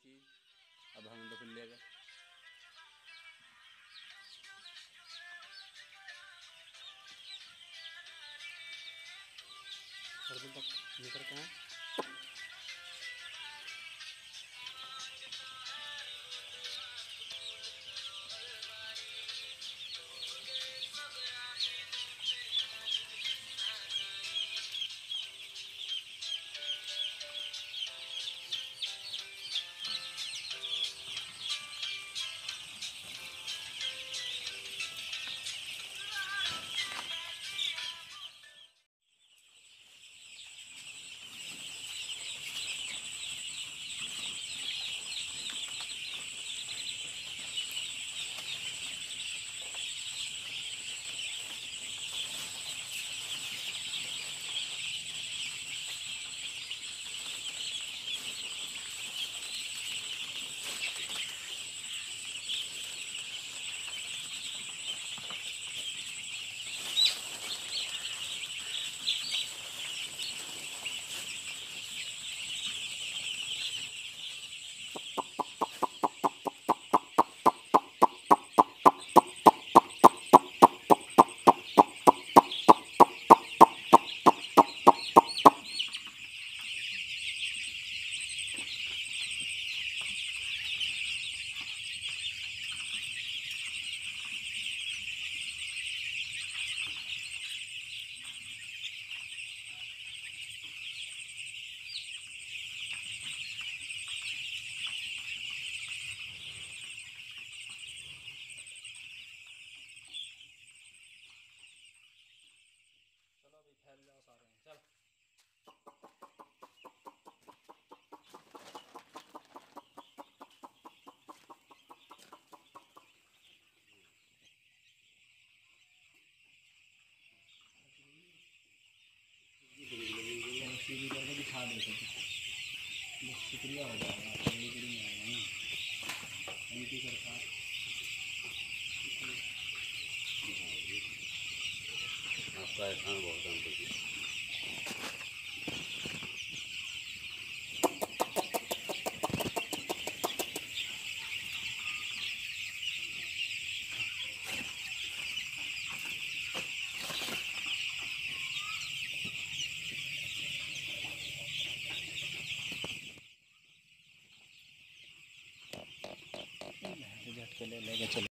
चीज़। अब हम तो फिर ले गए। हर दिन तक निकल के हैं। फैल जाओ सारे चल। दिखा दे शुक्रिया हो जाएगा उनकी सरकार। आपका एहसान बहुत है। झटके ले लेके चले।